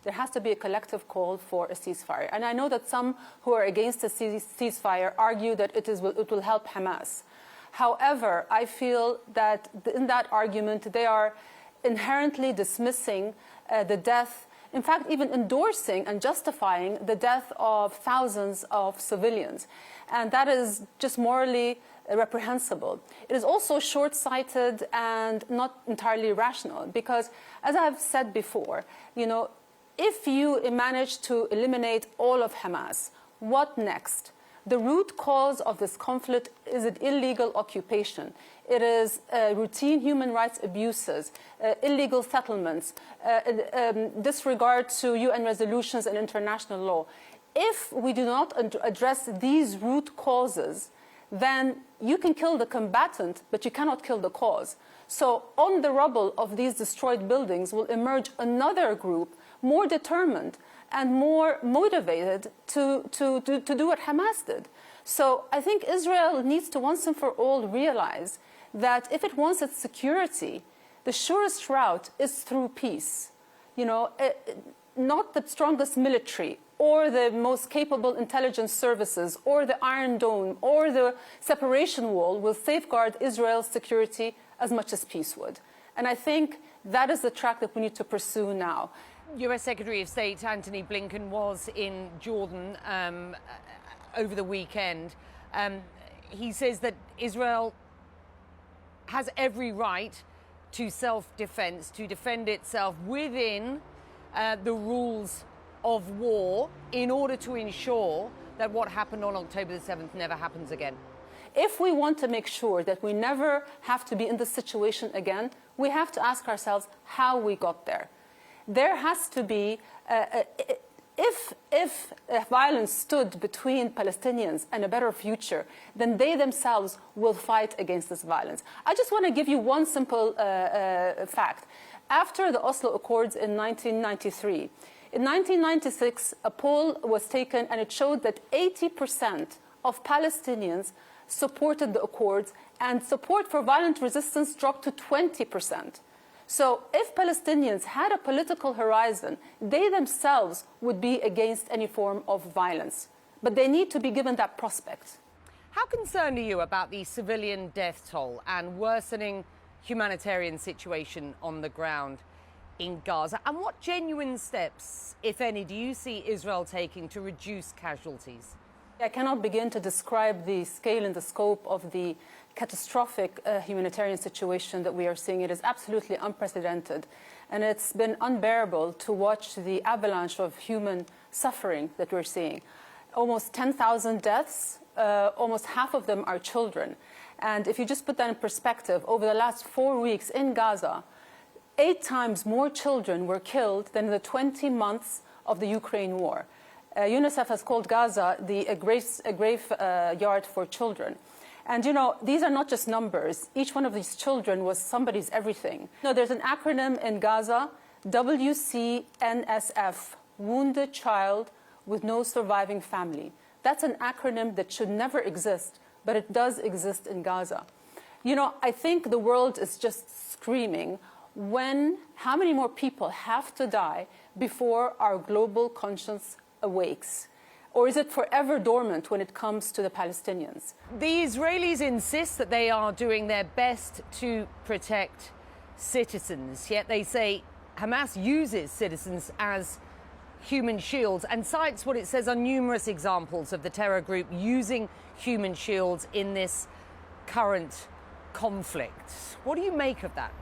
there has to be a collective call for a ceasefire. And I know that some who are against the ceasefire argue that it will help Hamas. However, I feel that in that argument, they are inherently dismissing the death, in fact, even endorsing and justifying the death of thousands of civilians. And that is just morally reprehensible. It is also short-sighted and not entirely rational because, as I have said before, if you manage to eliminate all of Hamas, what next? The root cause of this conflict is an illegal occupation. It is routine human rights abuses, illegal settlements, disregard to UN resolutions and international law. If we do not address these root causes, then you can kill the combatant, but you cannot kill the cause. So on the rubble of these destroyed buildings will emerge another group more determined and more motivated to do what Hamas did. So I think Israel needs to once and for all realize that if it wants its security, the surest route is through peace. Not the strongest military or the most capable intelligence services or the Iron Dome or the separation wall will safeguard Israel's security as much as peace would. And I think that is the track that we need to pursue now. US Secretary of State Antony Blinken was in Jordan over the weekend. He says that Israel has every right to self-defense, to defend itself within the rules of war in order to ensure that what happened on October the 7th never happens again. If we want to make sure that we never have to be in this situation again, we have to ask ourselves how we got there. There has to be, if violence stood between Palestinians and a better future, then they themselves will fight against this violence. I just want to give you one simple fact. After the Oslo Accords in 1993, in 1996, a poll was taken and it showed that 80% of Palestinians supported the Accords and support for violent resistance dropped to 20%. So if Palestinians had a political horizon, they themselves would be against any form of violence. But they need to be given that prospect. How concerned are you about the civilian death toll and worsening humanitarian situation on the ground in Gaza? And what genuine steps, if any, do you see Israel taking to reduce casualties? I cannot begin to describe the scale and the scope of the catastrophic humanitarian situation that we are seeing. It is absolutely unprecedented. And it's been unbearable to watch the avalanche of human suffering that we're seeing. Almost 10,000 deaths, almost half of them are children. And if you just put that in perspective, over the last 4 weeks in Gaza, 8 times more children were killed than in the 20 months of the Ukraine war. UNICEF has called Gaza a graveyard for children. And, these are not just numbers. Each one of these children was somebody's everything. There's an acronym in Gaza, WCNSF, Wounded Child with No Surviving Family. That's an acronym that should never exist, but it does exist in Gaza. I think the world is just screaming how many more people have to die before our global conscience awakes? Or is it forever dormant when it comes to the Palestinians? The Israelis insist that they are doing their best to protect citizens, yet they say Hamas uses citizens as human shields and cites what it says are numerous examples of the terror group using human shields in this current conflict. What do you make of that?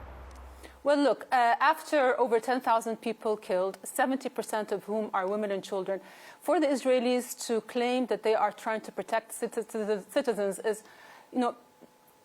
Well, look, after over 10,000 people killed, 70% of whom are women and children, for the Israelis to claim that they are trying to protect citizens is,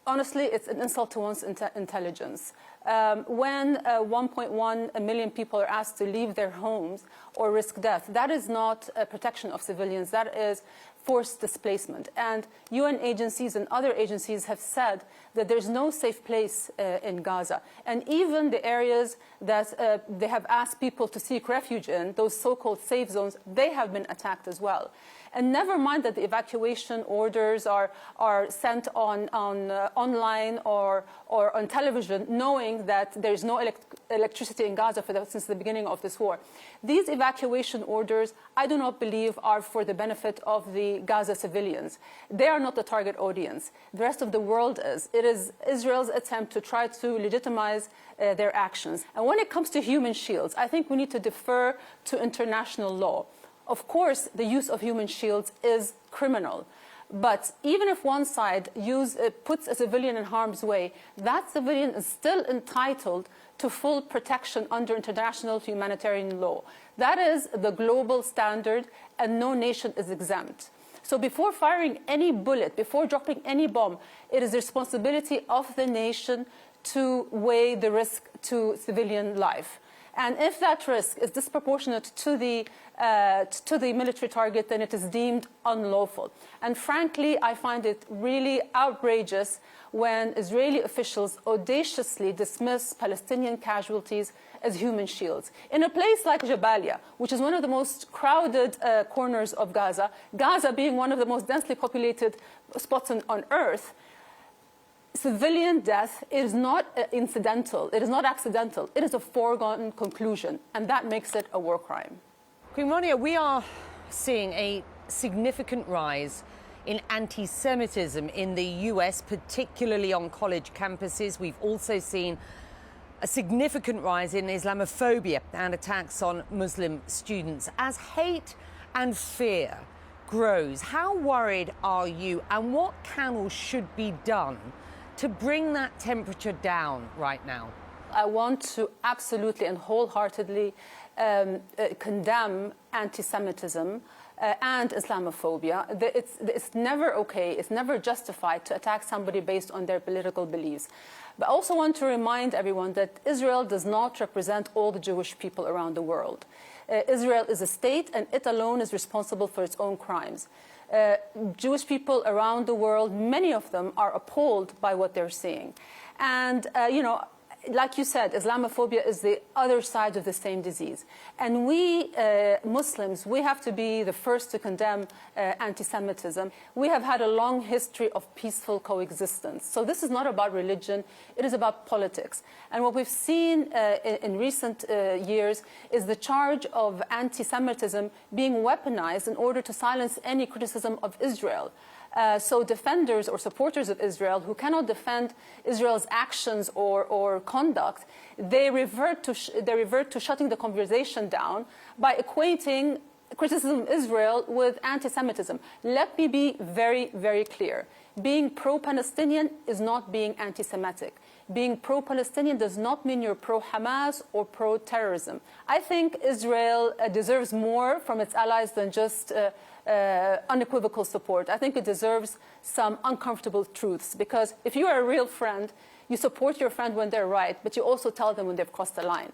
honestly, it's an insult to one's intelligence. When 1.1 million people are asked to leave their homes or risk death, that is not a protection of civilians. That is forced displacement. And UN agencies and other agencies have said that there's no safe place in Gaza. And even the areas that they have asked people to seek refuge in, those so-called safe zones, they have been attacked as well. And never mind that the evacuation orders are sent online or on television, knowing knowing that there's no electricity in Gaza since the beginning of this war. These evacuation orders, I do not believe, are for the benefit of the Gaza civilians. They are not the target audience. The rest of the world is. It is Israel's attempt to try to legitimize their actions. And when it comes to human shields, I think we need to defer to international law. Of course, the use of human shields is criminal. But even if one side puts a civilian in harm's way, that civilian is still entitled to full protection under international humanitarian law. That is the global standard, and no nation is exempt. So before firing any bullet, before dropping any bomb, it is the responsibility of the nation to weigh the risk to civilian life. And if that risk is disproportionate to the military target, then it is deemed unlawful. And frankly, I find it really outrageous when Israeli officials audaciously dismiss Palestinian casualties as human shields. In a place like Jabalia, which is one of the most crowded corners of Gaza, Gaza being one of the most densely populated spots on Earth, civilian death is not incidental, it is not accidental, it is a foregone conclusion, and that makes it a war crime. Queen Rania, we are seeing a significant rise in anti-Semitism in the US, particularly on college campuses. We've also seen a significant rise in Islamophobia and attacks on Muslim students. As hate and fear grows, how worried are you, and what can or should be done to bring that temperature down right now? I want to absolutely and wholeheartedly condemn anti-Semitism and Islamophobia. It's never okay, it's never justified to attack somebody based on their political beliefs. But I also want to remind everyone that Israel does not represent all the Jewish people around the world. Israel is a state, and it alone is responsible for its own crimes. Jewish people around the world, many of them are appalled by what they're seeing. And, like you said, Islamophobia is the other side of the same disease. And we, Muslims, we have to be the first to condemn anti-Semitism. We have had a long history of peaceful coexistence. So this is not about religion, it is about politics. And what we've seen in recent years is the charge of anti-Semitism being weaponized in order to silence any criticism of Israel. So defenders or supporters of Israel who cannot defend Israel's actions or conduct, they revert to shutting the conversation down by equating criticism of Israel with anti-Semitism. Let me be very, very clear. Being pro-Palestinian is not being anti-Semitic. Being pro-Palestinian does not mean you're pro-Hamas or pro-terrorism. I think Israel deserves more from its allies than just unequivocal support. I think it deserves some uncomfortable truths, because if you are a real friend, you support your friend when they're right, but you also tell them when they've crossed the line.